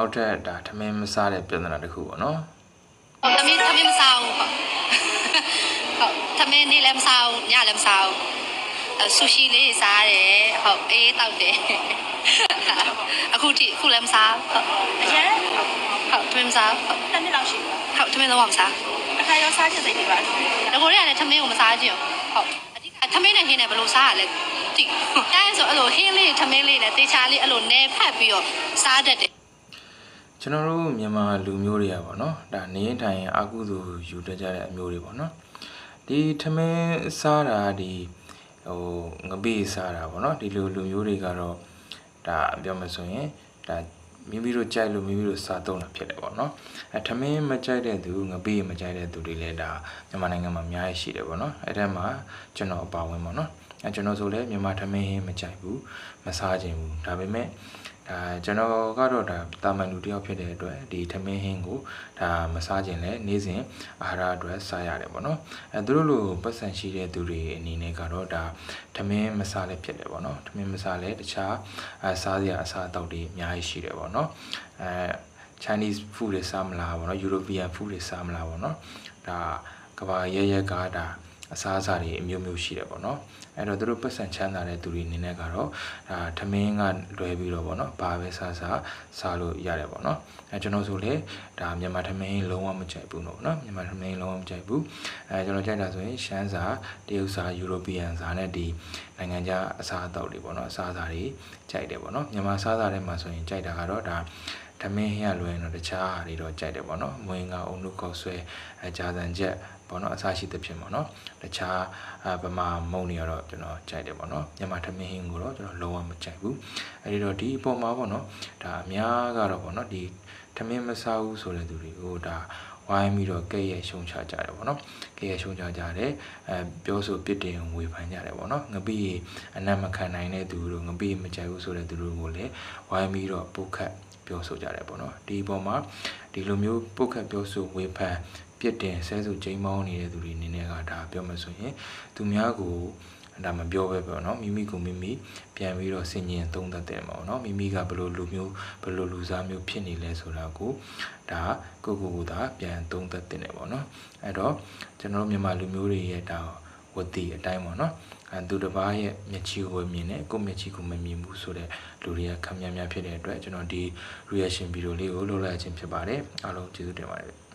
နောက်ထပ်ဒါထမင်းမစားတဲ့ပြဿနာတစ်ခုပေါ့နော်ထမင်းမစားဘူးဟုတ်ထမင်းနေ့လည်းမစားဘူးညလည်းမစားဘူးဆူရှီလေးစားတယ်ဟုတ်အေးတောက်တယ်အခုလည်းမစားဟုတ်အရင်ဟုတ်ထမင်းမစားဟုတ်တစ်နှစ်လောက်ရှိပြီဟုတ်ထမင်းတော့မစားအခါရောစားချင်စိတ်တွေပါဒါကိုလည်းထမင်းကိုမစားကြည့်ဟုတ်အဓိကထမင်းနဲ့ဟင်းနဲ့ဘယ်လိုစားရလဲတိတိုင်းဆိုအဲ့လိုဟင်းလေးထမင်းလေးနဲ့တေချာလေးအဲ့လိုနယ်ဖတ်ပြီးတော့စားတတ်တယ်ကျွန်တော်တို့မြန်မာလူမျိုးတွေကပေါ့နော်ဒါနေထိုင်အာကုသိုလ်ယူတတ်ကြတဲ့အမျိုးတွေပေါ့နော်ဒီထမင်းစားတာဒီငပိစားတာပေါ့နော်ဒီလိုလူမျိုးတွေကတော့ဒါပြောမှဆိုရင်ဒါမိမိတို့ကြိုက်လို့မိမိတို့စားသုံးတာဖြစ်တယ်ပေါ့နော်ထမင်းမကြိုက်တဲ့သူငပိမကြိုက်တဲ့သူတွေလည်းဒါမြန်မာနိုင်ငံမှာအများကြီးရှိတယ်ပေါ့နော်အဲ့ဒါမှကျွန်တော်အပါဝင်ပေါ့နော်ကျွန်တော်ဆိုလည်းမြန်မာထမင်းမကြိုက်ဘူးမစားခြင်းဘူးဒါပေမဲ့ကျွန်တော်ကတော့ဒါတာမန်လူတယောက်ဖြစ်တဲ့အတွက်ဒီထမင်းဟင်းကိုဒါမစားခြင်းလဲနေ့စဉ်အာဟာရအတွက်စားရတယ်ပေါ့နော်သူတို့လိုပတ်စံရှိတဲ့သူတွေအနေနဲ့ကတော့ဒါထမင်းမစားလဲဖြစ်တယ်ပေါ့နော်ထမင်းမစားလဲတခြားစားစရာအစားအသောက်တွေအများကြီးရှိတယ်ပေါ့နော်Chinese food တွေစားမလားပေါ့နော် European food တွေစားမလားပေါ့နော်ဒါကဘာရဲကဒါအစားအစာတွေအမျိုးမျိုးရှိတယ်ပေါ့နော်အဲ့တော့သူတို့ပတ်စံချမ်းသာတဲ့သူတွေအနေနဲ့ကတော့ဒါထမင်းကလွယ်ပြီးတော့ပေါ့နော်ဘာပဲစားလို့ရတယ်ပေါ့နော်ကျွန်တော်ဆိုလေဒါမြန်မာထမင်းလုံးဝမကြိုက်ဘူးနော်မြန်မာထမင်းလုံးဝမကြိုက်ဘူးကျွန်တော်ကြိုက်တာဆိုရင်ရှမ်းစာတရုတ်စာယူရိုပီယန်စာနဲ့ဒီနိုင်ငံခြားအစားအသောက်တွေပေါ့နော်အစားအစာတွေကြိုက်တယ်ပေါ့နော်မြန်မာအစားအစာတွေမှာဆိုရင်ကြိုက်တာကတော့ဒါထမင်းဟင်းရလွယ်တော့တခြားဟာတွေတော့ကြိုက်တယ်ပေါ့နော်မွေးငါအုံနုကောက်ဆွဲဂျာဇန်ချက်ပေါ့နော်အစားရှိသဖြင့်ပေါ့နော်တခြားဗမာမုံတွေတော့ကျွန်တော်ကြိုက်တယ်ပေါ့နော်မြန်မာထမင်းဟင်းကိုတော့ကျွန်တော်လုံးဝမကြိုက်ဘူးအဲဒီတော့ဒီအပေါ်မှာပေါ့နော်ဒါအများကတော့ပေါ့နော်ဒီထမင်းမစားဘူးဆိုတဲ့သူတွေကိုဒါဝိုင်းပြီးတော့ကဲ့ရဲ့ရှုံချကြတယ်ပေါ့နော်ကဲ့ရဲ့ရှုံချကြတယ်ပြောဆိုပြစ်တင်ဝေဖန်ကြတယ်ပေါ့နော်ငပိအနံ့မခံနိုင်တဲ့သူတို့ငပိမကြိုက်ဘူးဆိုတဲ့သူတို့ကိုလည်းဝိုင်းပြီးတော့ပုတ်ခတ်ပြောဆိုကြတယ်ပေါ့နော်ဒီအပေါ်မှာဒီလိုမျိုးပုတ်ခတ်ပြောဆိုဝေဖန်ပြစ်တင်ဆဲဆိုချိန်မောင်းနေတဲ့သူတွေအနေနဲ့ကဒါပြောမှဆိုရင်သူများကိုဒါမပြောပဲပေါ့နော်မိမိကိုမိမိပြန်ပြီးတော့ဆင်ញင်သုံးသပ်တယ်ပေါ့နော်မိမိကဘယ်လိုလူမျိုးဘယ်လိုလူစားမျိုးဖြစ်နေလဲဆိုတာကိုဒါကိုသာပြန်သုံးသပ်တင်တယ်ပေါ့နော်အဲ့တော့ကျွန်တော်တို့မြန်မာလူမျိုးတွေရဲ့ဒါဝတ္တိအတိုင်းပေါ့နော်သူတစ်ပါးရဲ့မျက်ချီကိုမြင်တယ်ကိုမျက်ချီကိုမမြင်ဘူးဆိုတဲ့လူတွေကခမ်းများများဖြစ်တဲ့အတွက်ကျွန်တော်ဒီ reaction video လေးကိုလုပ်လိုက်ခြင်းဖြစ်ပါတယ်အားလုံးကျေးဇူးတင်ပါတယ်